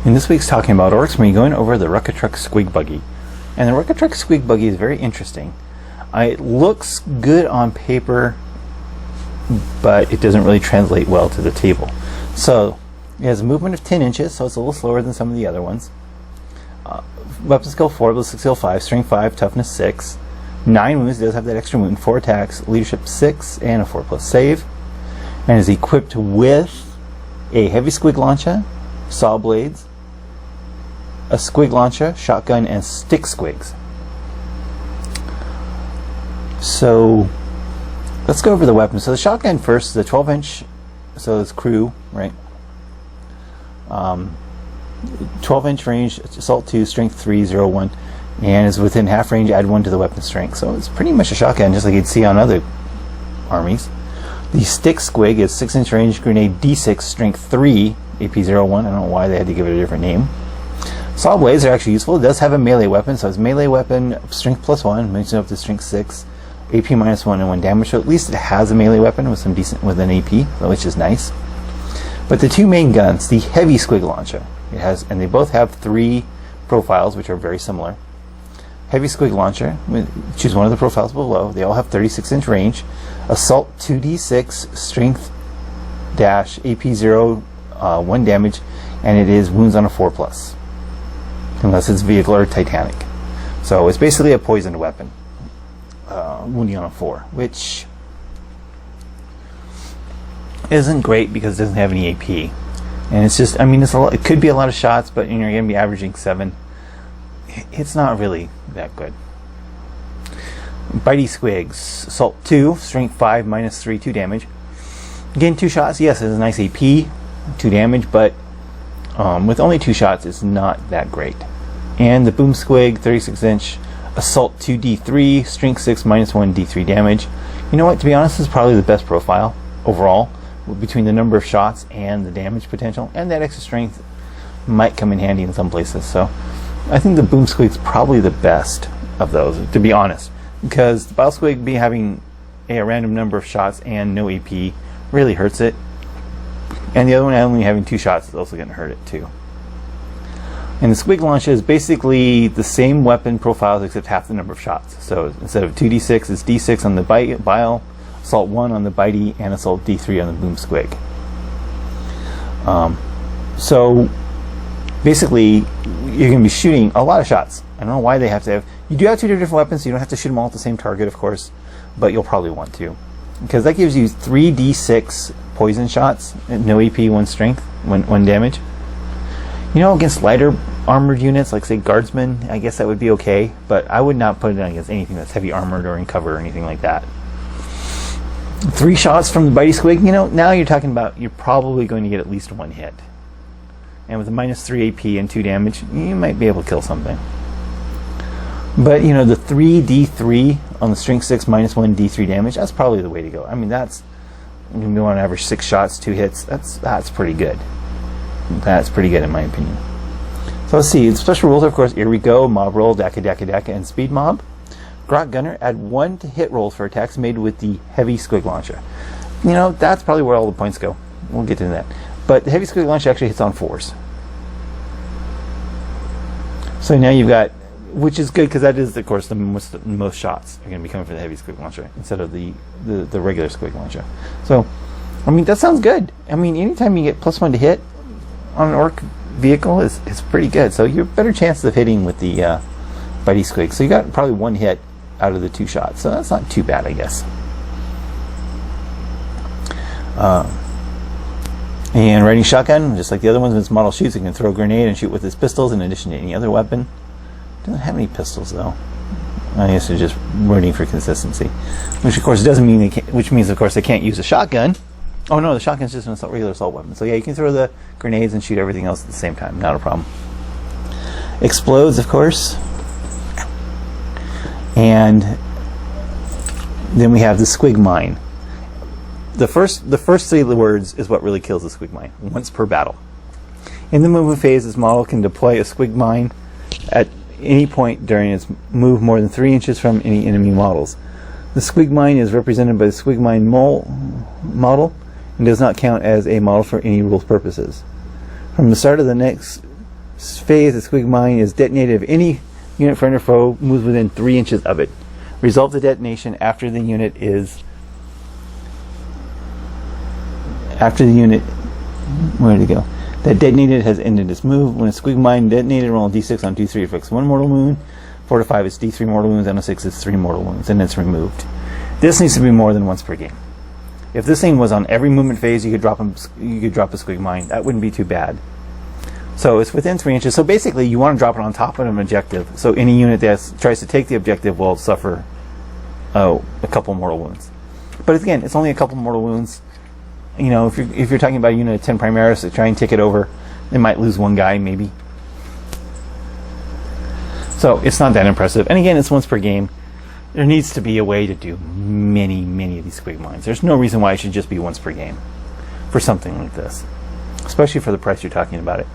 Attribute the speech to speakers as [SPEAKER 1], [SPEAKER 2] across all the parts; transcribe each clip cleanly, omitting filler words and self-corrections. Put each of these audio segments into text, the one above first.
[SPEAKER 1] In this week's Talking About Orks, we're going over the RukkaTrukk Squigbuggy. And the RukkaTrukk Squigbuggy is very interesting. It looks good on paper, but it doesn't really translate well to the table. So, it has a movement of 10 inches, so it's a little slower than some of the other ones. Weapon skill 4, ballistic skill 5, strength 5, toughness 6. 9 wounds, it does have that extra wound, 4 attacks, leadership 6, and a 4+ save. And is equipped with a heavy squig launcher, saw blades, a squig launcher, shotgun, and stick squigs. So let's go over the weapons. So the shotgun first, the 12-inch, so it's crew, right? 12-inch range, assault 2, strength 3, 0, 1, and is within half range, add 1 to the weapon strength. So it's pretty much a shotgun, just like you'd see on other armies. The stick squig is 6-inch range, grenade D6, strength 3, AP 0, 1. I don't know why they had to give it a different name. Saw blades are actually useful. It does have a melee weapon, so it's melee weapon, strength +1, makes it up to strength 6, AP -1 and 1 damage. So at least it has a melee weapon with an AP, which is nice. But the two main guns, the heavy squig launcher, and they both have 3 profiles, which are very similar. Heavy squig launcher, choose one of the profiles below. They all have 36-inch range. Assault 2d6, strength dash, AP 0, 1 damage, and it is wounds on a 4+. Unless it's vehicle or titanic. So it's basically a poisoned weapon. Wounding on a 4, which isn't great because it doesn't have any AP. And it's just, I mean, it could be a lot of shots, but you're going to be averaging 7. It's not really that good. Bitey squigs. Assault 2, strength 5, -3, 2 damage. Again, 2 shots. Yes, it's a nice AP, 2 damage, but with only 2 shots, it's not that great. And the boom squig, 36-inch, assault 2 D3, strength 6, -1 D3 damage. You know what? To be honest, this is probably the best profile overall, between the number of shots and the damage potential, and that extra strength might come in handy in some places. So I think the boom squig is probably the best of those, to be honest, because the bile squig having a random number of shots and no AP really hurts it. And the other one only having 2 shots is also going to hurt it too. And the squig launcher is basically the same weapon profiles except half the number of shots. So instead of 2d6, it's d6 on the bile, assault 1 on the bitey, and assault d3 on the boom squig. So basically, you're going to be shooting a lot of shots. I don't know why they have to have. You do have 2 different weapons, so you don't have to shoot them all at the same target, of course, but you'll probably want to, because that gives you 3d6 poison shots, no AP, 1 strength, 1 damage. You know, against lighter armored units, like say guardsmen, I guess that would be okay, but I would not put it against anything that's heavy armored or in cover or anything like that. 3 shots from the bitey squig, you know, now you're talking about you're probably going to get at least 1 hit. And with a -3 AP and 2 damage, you might be able to kill something. But, you know, the 3d3 on the strength 6, -1 d3 damage, that's probably the way to go. I mean, that's, you want to average 6 shots, 2 hits, that's pretty good. That's pretty good in my opinion. So let's see, the special rules, of course, here we go, mob roll, daka, and speed mob. Grok gunner, add 1 to hit rolls for attacks made with the heavy squig launcher. You know, that's probably where all the points go. We'll get to that. But the heavy squig launcher actually hits on 4s. So now you've got, which is good because that is, of course, the most shots are going to be coming from the heavy squig launcher instead of the regular squig launcher. So, I mean, that sounds good. I mean, anytime you get +1 to hit on an orc vehicle is pretty good. So you have better chances of hitting with the bitey squig. So you got probably 1 hit out of the 2 shots. So that's not too bad, I guess. And riding shotgun, just like the other ones, when its model shoots, it can throw a grenade and shoot with its pistols in addition to any other weapon. Doesn't have any pistols though. I guess they're just rooting for consistency, which of course doesn't mean which means of course they can't use a shotgun. Oh no, the shotgun's just an regular assault weapon. So yeah, you can throw the grenades and shoot everything else at the same time. Not a problem. Explodes, of course. And then we have the squig mine. The first 3 words is what really kills the squig mine. Once per battle. In the movement phase, this model can deploy a squig mine at any point during its move more than 3 inches from any enemy models. The squig mine is represented by the squig mine model and does not count as a model for any rules purposes. From the start of the next phase of Squig Mine is detonated if any unit friend or foe moves within 3 inches of it. Result of detonation after the unit where did it go? That detonated has ended its move. When a Squig Mine detonated, roll a d6 on 2-3 affects 1 mortal wound. 4 to 5 is d3 mortal wounds, and on 6 it's 3 mortal wounds, and it's removed. This needs to be more than once per game. If this thing was on every movement phase, you could drop a Squig Mine. That wouldn't be too bad. So it's within 3 inches. So basically, you want to drop it on top of an objective. So any unit that tries to take the objective will suffer a couple mortal wounds. But again, it's only a couple mortal wounds. You know, if you're talking about a unit of 10 Primaris to try and take it over, they might lose one guy maybe. So it's not that impressive. And again, it's once per game. There needs to be a way to do many of these Squig Mines. There's no reason why it should just be once per game for something like this, especially for the price you're talking about it.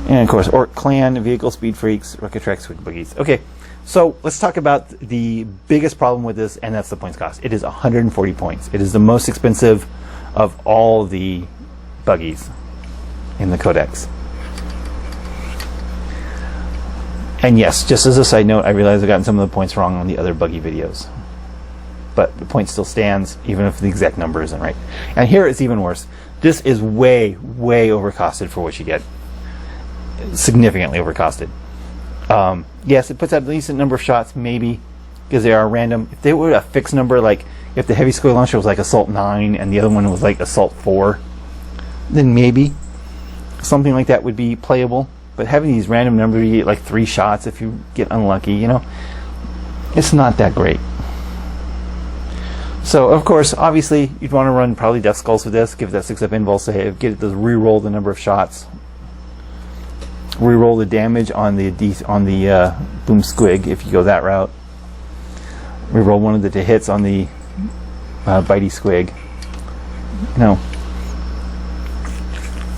[SPEAKER 1] And of course, Ork Clan, Vehicle Speed Freaks, RukkaTrukk, Squigbuggies. Okay, so let's talk about the biggest problem with this, and that's the points cost. It is 140 points. It is the most expensive of all the buggies in the Codex. And yes, just as a side note, I realize I've gotten some of the points wrong on the other buggy videos. But the point still stands, even if the exact number isn't right. And here it's even worse. This is way overcosted for what you get. Significantly overcosted. Yes, it puts out a decent number of shots, maybe, because they are random. If they were a fixed number, like if the heavy squig launcher was like Assault 9 and the other one was like Assault 4, then maybe something like that would be playable. But having these random numbers, you get like 3 shots if you get unlucky, you know, it's not that great. So, of course, obviously, you'd want to run probably Death Skulls with this, give that 6-up invulse save, get it to re-roll the number of shots, re-roll the damage on the Boom Squig if you go that route, re-roll one of the hits on the Bitey Squig, you know.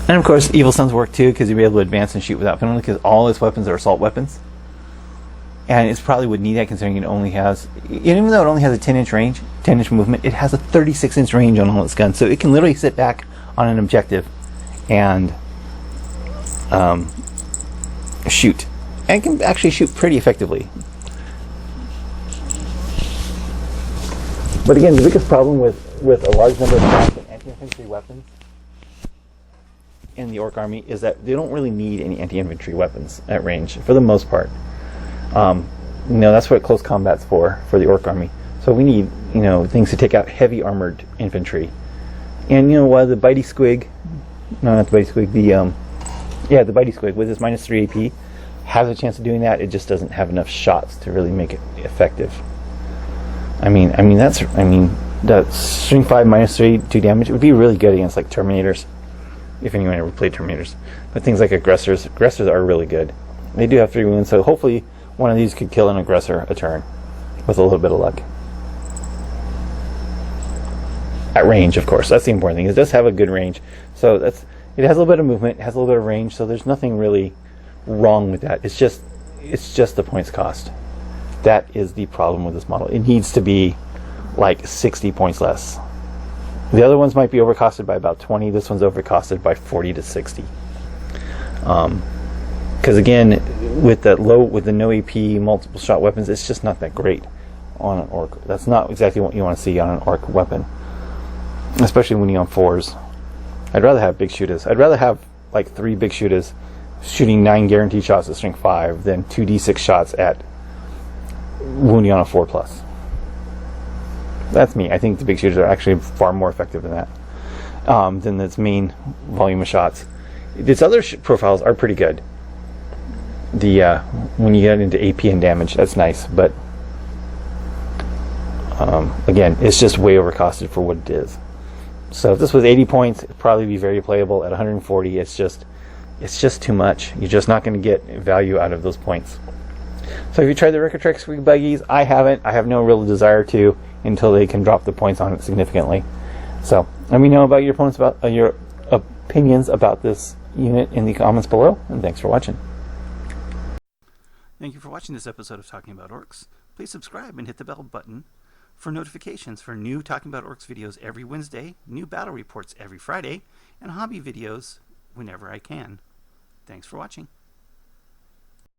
[SPEAKER 1] And of course, Evil Sun's work too, because you'll be able to advance and shoot without penalty, because all its weapons are assault weapons. And it probably would need that, considering it only has, even though it only has a 10-inch range, 10-inch movement, it has a 36-inch range on all its guns. So it can literally sit back on an objective and shoot. And it can actually shoot pretty effectively. But again, the biggest problem with a large number of shots and anti-infantry weapons in the Ork army is that they don't really need any anti-infantry weapons at range for the most part. You know, that's what close combat's for the Ork army. So we need, you know, things to take out heavy armored infantry. And you know what, the Bitey Squig, no, not the Bitey Squig, the Bitey Squig with its -3 AP has a chance of doing that. It just doesn't have enough shots to really make it effective. I mean that string 5 -3 2 damage, it would be really good against like Terminators, if anyone ever played Terminators. But things like aggressors are really good. They do have 3 wounds, so hopefully one of these could kill an aggressor a turn with a little bit of luck. At range, of course. That's the important thing. It does have a good range. So it has a little bit of movement, it has a little bit of range, so there's nothing really wrong with that. It's just the points cost. That is the problem with this model. It needs to be like 60 points less. The other ones might be overcosted by about 20. This one's overcosted by 40 to 60. Because again, with the no AP multiple shot weapons, it's just not that great on an Ork. That's not exactly what you want to see on an Ork weapon, especially when you're on 4s. I'd rather have big shooters. I'd rather have like 3 big shooters shooting 9 guaranteed shots at string 5 than 2d6 shots at wounding on a 4+. That's me. I think the big shooters are actually far more effective than that, than its main volume of shots. Its other profiles are pretty good. When you get into AP and damage, that's nice, but again, it's just way overcosted for what it is. So if this was 80 points, it'd probably be very playable. At 140, it's just too much. You're just not going to get value out of those points. So if you tried the RukkaTrukk Squigbuggies, I haven't. I have no real desire to until they can drop the points on it significantly. So let me know about your opinions about this unit in the comments below, and thanks for watching.
[SPEAKER 2] Thank you for watching this episode of Talking About Orks. Please subscribe and hit the bell button for notifications for new Talking About Orks videos every Wednesday, new battle reports every Friday, and hobby videos whenever I can. Thanks for watching.